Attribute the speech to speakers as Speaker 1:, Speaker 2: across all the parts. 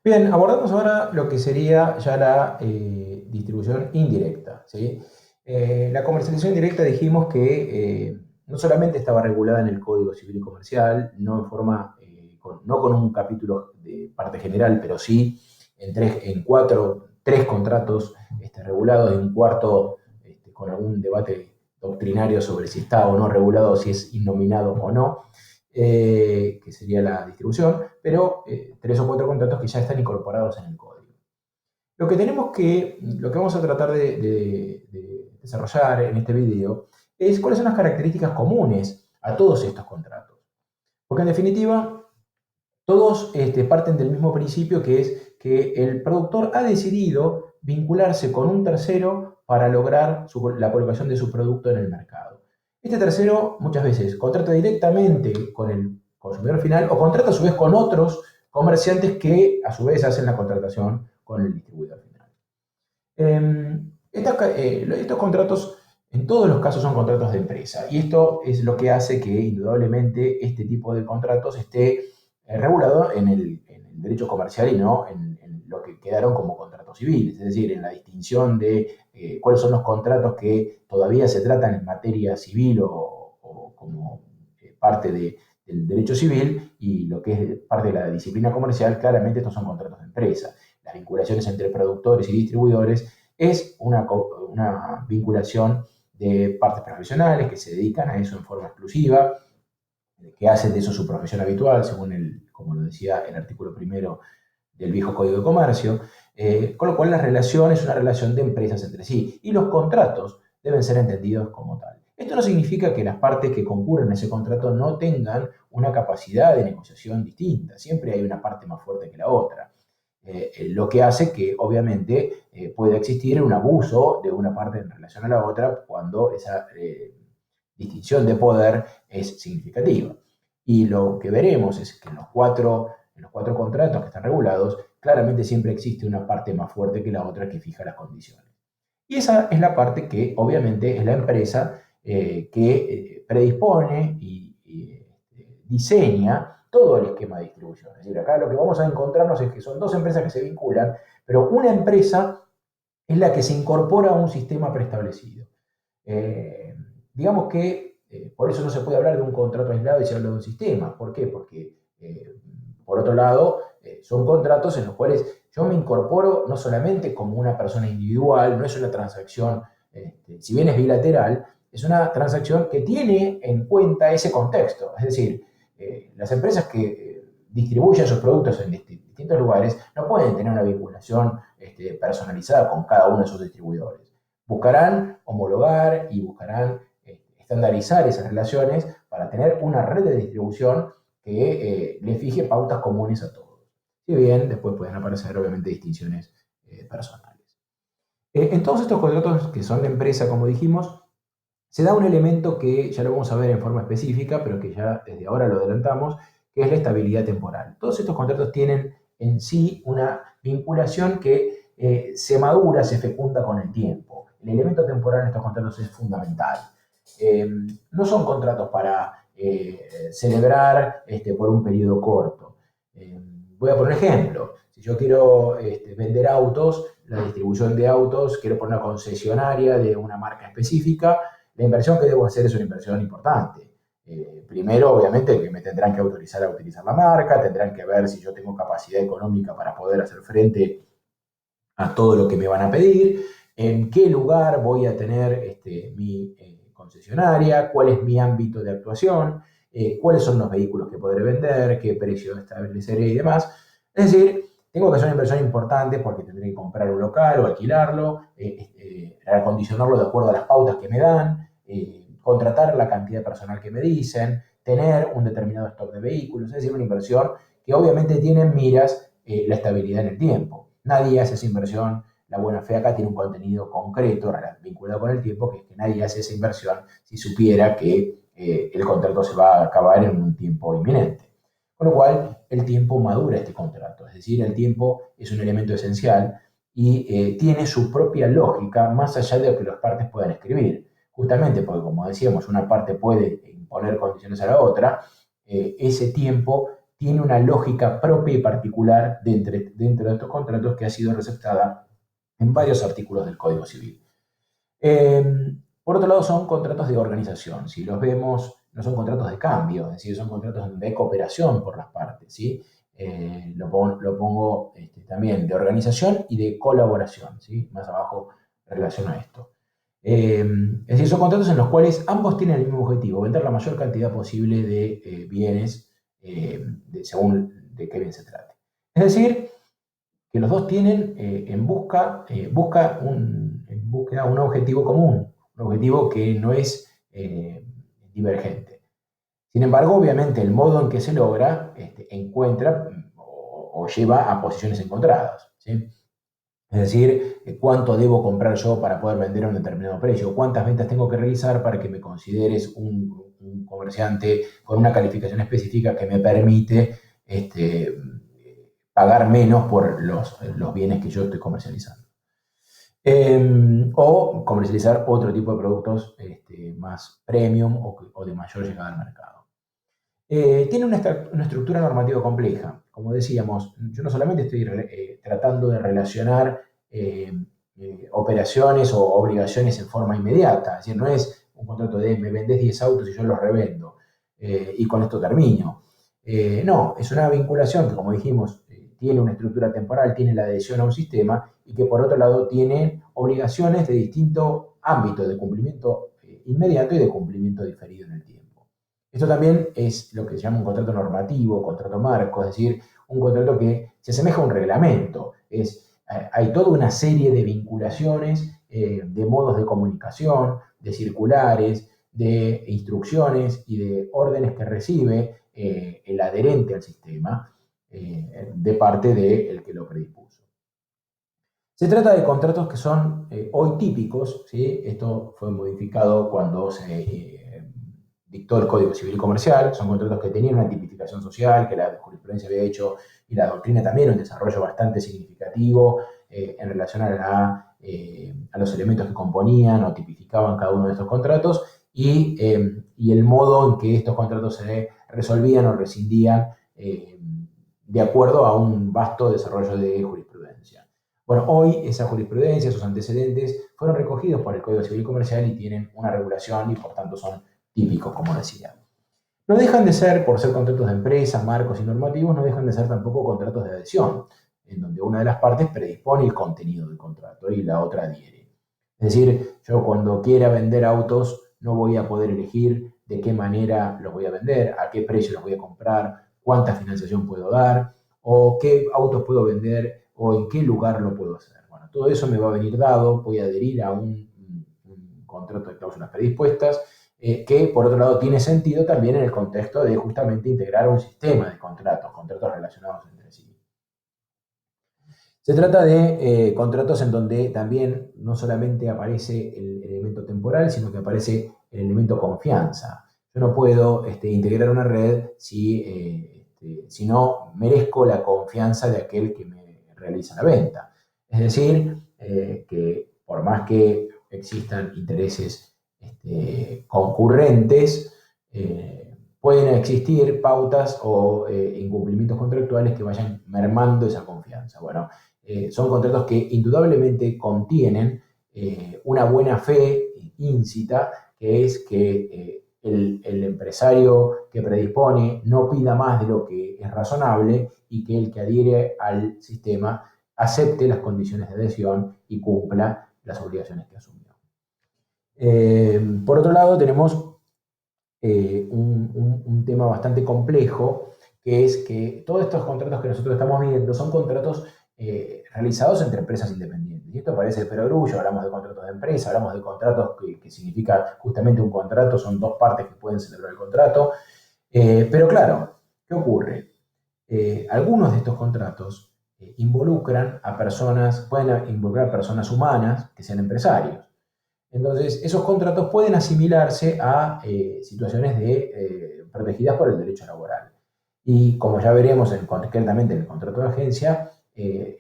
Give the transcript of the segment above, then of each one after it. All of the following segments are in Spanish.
Speaker 1: Bien, abordamos ahora lo que sería ya la distribución indirecta, ¿sí? La comercialización indirecta dijimos que no solamente estaba regulada en el Código Civil y Comercial, no en forma, no con un capítulo de parte general, pero sí tres contratos regulados y un cuarto con algún debate doctrinario sobre si está o no regulado, si es innominado o no, que sería la distribución, pero tres o cuatro contratos que ya están incorporados en el código. Lo que vamos a tratar de desarrollar en este video es cuáles son las características comunes a todos estos contratos. Porque en definitiva, todos parten del mismo principio, que es que el productor ha decidido vincularse con un tercero para lograr la colocación de su producto en el mercado. Este tercero muchas veces contrata directamente con el consumidor final o contrata a su vez con otros comerciantes que a su vez hacen la contratación con el distribuidor final. Estos contratos en todos los casos son contratos de empresa, y esto es lo que hace que indudablemente este tipo de contratos esté regulado en el derecho comercial y no en lo que quedaron como contratos civiles, es decir, en la distinción de cuáles son los contratos que todavía se tratan en materia civil o como parte del derecho civil, y lo que es parte de la disciplina comercial. Claramente estos son contratos de empresa. Las vinculaciones entre productores y distribuidores es una vinculación de partes profesionales que se dedican a eso en forma exclusiva, que hacen de eso su profesión habitual, según como lo decía el artículo primero del viejo Código de Comercio, con lo cual la relación es una relación de empresas entre sí, y los contratos deben ser entendidos como tal. Esto no significa que las partes que concurren en ese contrato no tengan una capacidad de negociación distinta, siempre hay una parte más fuerte que la otra. Lo que hace que obviamente pueda existir un abuso de una parte en relación a la otra cuando esa distinción de poder es significativa. Y lo que veremos es que en los cuatro contratos que están regulados, claramente siempre existe una parte más fuerte que la otra que fija las condiciones. Y esa es la parte que obviamente es la empresa que predispone y diseña todo el esquema de distribución. Es decir, acá lo que vamos a encontrarnos es que son dos empresas que se vinculan, pero una empresa es la que se incorpora a un sistema preestablecido. Eh, digamos que por eso no se puede hablar de un contrato aislado y se habla de un sistema. ¿Por qué? Porque, por otro lado, son contratos en los cuales yo me incorporo no solamente como una persona individual, no es una transacción, si bien es bilateral, es una transacción que tiene en cuenta ese contexto. Es decir, las empresas que distribuyen sus productos en distintos lugares no pueden tener una vinculación personalizada con cada uno de sus distribuidores. Buscarán homologar y buscarán estandarizar esas relaciones para tener una red de distribución que le fije pautas comunes a todos. Si bien después pueden aparecer obviamente distinciones personales. En todos estos contratos que son de empresa, como dijimos, se da un elemento que ya lo vamos a ver en forma específica, pero que ya desde ahora lo adelantamos, que es la estabilidad temporal. Todos estos contratos tienen en sí una vinculación que se madura, se fecunda con el tiempo. El elemento temporal en estos contratos es fundamental. No son contratos para celebrar por un periodo corto. Voy a poner un ejemplo. Si yo quiero vender autos, la distribución de autos, quiero poner una concesionaria de una marca específica, la inversión que debo hacer es una inversión importante. Primero, obviamente, que me tendrán que autorizar a utilizar la marca, tendrán que ver si yo tengo capacidad económica para poder hacer frente a todo lo que me van a pedir, en qué lugar voy a tener mi concesionaria, cuál es mi ámbito de actuación, cuáles son los vehículos que podré vender, qué precio estableceré y demás. Es decir, tengo que hacer una inversión importante porque tendré que comprar un local o alquilarlo, acondicionarlo de acuerdo a las pautas que me dan, contratar la cantidad de personal que me dicen, tener un determinado stock de vehículos, es decir, una inversión que obviamente tiene en miras la estabilidad en el tiempo. Nadie hace esa inversión. La buena fe acá tiene un contenido concreto vinculado con el tiempo, que es que nadie hace esa inversión si supiera que el contrato se va a acabar en un tiempo inminente. Con lo cual, el tiempo madura este contrato, es decir, el tiempo es un elemento esencial y tiene su propia lógica más allá de lo que las partes puedan escribir. Justamente porque, como decíamos, una parte puede imponer condiciones a la otra, ese tiempo tiene una lógica propia y particular dentro de estos contratos que ha sido receptada en varios artículos del Código Civil. Por otro lado, son contratos de organización. Si los vemos, no son contratos de cambio, es decir, son contratos de cooperación por las partes, ¿sí? Lo pongo también de organización y de colaboración, ¿sí? Más abajo relaciono a esto. Es decir, son contratos en los cuales ambos tienen el mismo objetivo, vender la mayor cantidad posible de bienes según de qué bien se trate. Es decir, que los dos tienen en búsqueda un objetivo común, un objetivo que no es divergente. Sin embargo, obviamente, el modo en que se logra encuentra o lleva a posiciones encontradas, ¿sí? Es decir, cuánto debo comprar yo para poder vender a un determinado precio, cuántas ventas tengo que realizar para que me consideres un comerciante con una calificación específica que me permite pagar menos por los bienes que yo estoy comercializando. O comercializar otro tipo de productos más premium o de mayor llegada al mercado. Tiene una estructura normativa compleja. Como decíamos, yo no solamente estoy tratando de relacionar operaciones o obligaciones en forma inmediata, es decir, no es un contrato de me vendés 10 autos y yo los revendo y con esto termino. No, es una vinculación que, como dijimos, tiene una estructura temporal, tiene la adhesión a un sistema y que por otro lado tiene obligaciones de distinto ámbito de cumplimiento inmediato y de cumplimiento diferido en el tiempo. Esto también es lo que se llama un contrato normativo, contrato marco, es decir, un contrato que se asemeja a un reglamento. Hay toda una serie de vinculaciones, de modos de comunicación, de circulares, de instrucciones y de órdenes que recibe el adherente al sistema de parte del que lo predispuso. Se trata de contratos que son hoy típicos, ¿sí? Esto fue modificado cuando se dictó el Código Civil y Comercial. Son contratos que tenían una tipificación social, que la jurisprudencia había hecho y la doctrina también, un desarrollo bastante significativo en relación a los elementos que componían o tipificaban cada uno de estos contratos y el modo en que estos contratos se resolvían o rescindían de acuerdo a un vasto desarrollo de jurisprudencia. Bueno, hoy esa jurisprudencia, sus antecedentes, fueron recogidos por el Código Civil y Comercial y tienen una regulación y por tanto son típicos, como decía. No dejan de ser, por ser contratos de empresa, marcos y normativos, no dejan de ser tampoco contratos de adhesión, en donde una de las partes predispone el contenido del contrato y la otra adhiere. Es decir, yo cuando quiera vender autos no voy a poder elegir de qué manera los voy a vender, a qué precio los voy a comprar, cuánta financiación puedo dar, o qué autos puedo vender, o en qué lugar lo puedo hacer. Bueno, todo eso me va a venir dado, voy a adherir a un contrato de cláusulas predispuestas, que por otro lado tiene sentido también en el contexto de justamente integrar un sistema de contratos relacionados entre sí. Se trata de contratos en donde también no solamente aparece el elemento temporal, sino que aparece el elemento confianza. Yo no puedo integrar una red si no merezco la confianza de aquel que me realiza la venta. Es decir, que por más que existan intereses concurrentes, pueden existir pautas o incumplimientos contractuales que vayan mermando esa confianza. Bueno, son contratos que indudablemente contienen una buena fe íncita, que es que el empresario que predispone no pida más de lo que es razonable y que el que adhiere al sistema acepte las condiciones de adhesión y cumpla las obligaciones que asumió. Por otro lado, tenemos un tema bastante complejo, que es que todos estos contratos que nosotros estamos viendo son contratos realizados entre empresas independientes. Y esto parece el perogrullo, hablamos de contratos de empresa, hablamos de contratos que significa justamente un contrato, son dos partes que pueden celebrar el contrato. Pero claro, ¿qué ocurre? Algunos de estos contratos involucran a personas, pueden involucrar a personas humanas que sean empresarios. Entonces, esos contratos pueden asimilarse a situaciones protegidas por el derecho laboral. Y como ya veremos concretamente en el contrato de agencia,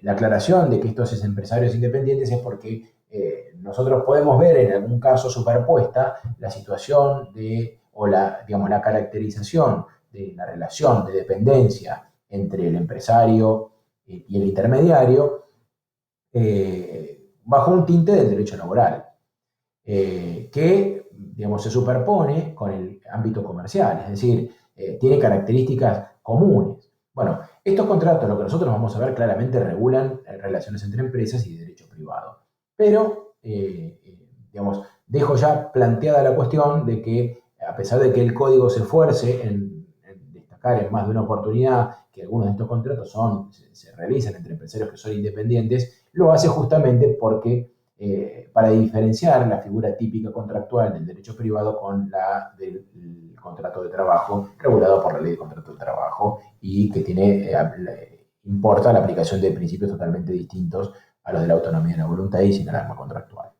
Speaker 1: la aclaración de que estos es empresarios independientes es porque nosotros podemos ver en algún caso superpuesta la situación o la caracterización de la relación de dependencia entre el empresario y el intermediario, bajo un tinte del derecho laboral, que, digamos, se superpone con el ámbito comercial, es decir, tiene características comunes. Bueno, estos contratos, lo que nosotros vamos a ver claramente, regulan relaciones entre empresas y derecho privado. Pero, digamos, dejo ya planteada la cuestión de que, a pesar de que el código se esfuerce en destacar en más de una oportunidad que algunos de estos contratos se realizan entre empresarios que son independientes, lo hace justamente porque para diferenciar la figura típica contractual del derecho privado con la del contrato de trabajo regulado por la ley de contrato de trabajo y que importa la aplicación de principios totalmente distintos a los de la autonomía de la voluntad y sin alarma contractual.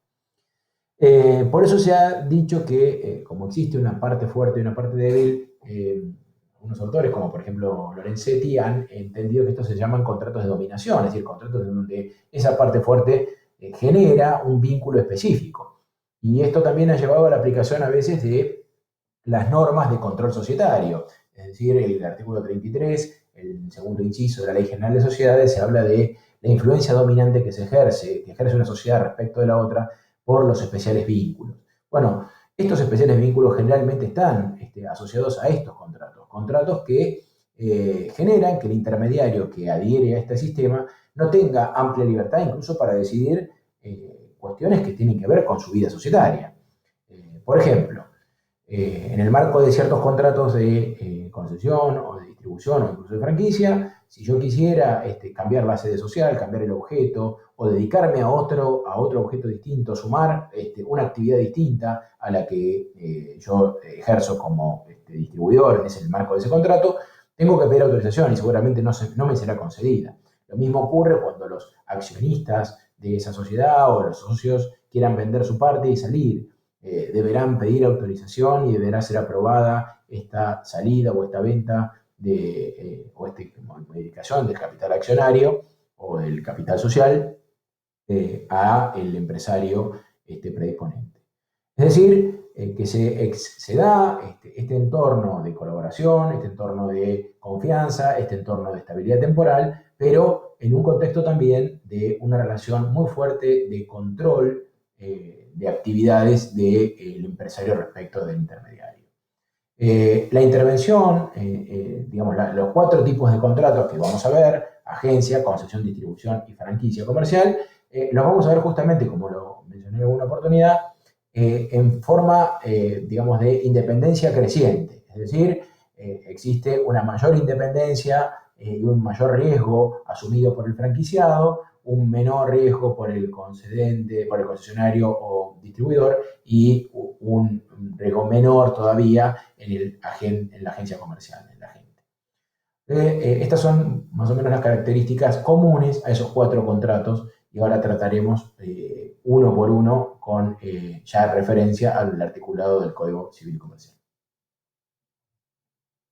Speaker 1: Por eso se ha dicho que, como existe una parte fuerte y una parte débil, unos autores, como por ejemplo Lorenzetti, han entendido que estos se llaman contratos de dominación, es decir, contratos en donde esa parte fuerte genera un vínculo específico. Y esto también ha llevado a la aplicación a veces de las normas de control societario, es decir, el artículo 33, el segundo inciso de la Ley General de Sociedades, se habla de la influencia dominante que ejerce una sociedad respecto de la otra por los especiales vínculos. Bueno, estos especiales vínculos generalmente están asociados a estos contratos que generan que el intermediario que adhiere a este sistema no tenga amplia libertad incluso para decidir cuestiones que tienen que ver con su vida societaria. Por ejemplo, en el marco de ciertos contratos de concesión o de distribución o incluso de franquicia, si yo quisiera cambiar la sede social, cambiar el objeto o dedicarme a otro objeto distinto, sumar una actividad distinta a la que yo ejerzo como distribuidor en el marco de ese contrato, tengo que pedir autorización y seguramente no me será concedida. Lo mismo ocurre cuando los accionistas de esa sociedad o los socios quieran vender su parte y salir. Deberán pedir autorización y deberá ser aprobada esta salida o esta venta o esta modificación del capital accionario o del capital social a el empresario predisponente. Es decir, que se da este entorno de colaboración, este entorno de confianza, este entorno de estabilidad temporal, pero en un contexto también de una relación muy fuerte de control de actividades del empresario respecto del intermediario. La intervención, digamos, los 4 tipos de contratos que vamos a ver, agencia, concesión, distribución y franquicia comercial, los vamos a ver justamente, como lo mencioné en alguna oportunidad, en forma, digamos, de independencia creciente. Es decir, existe una mayor independencia y un mayor riesgo asumido por el franquiciado, un menor riesgo por el concedente, por el concesionario o distribuidor y un riesgo menor todavía en la agencia comercial, en la agente. Estas son más o menos las características comunes a esos 4 contratos y ahora trataremos uno por uno con ya referencia al articulado del Código Civil Comercial.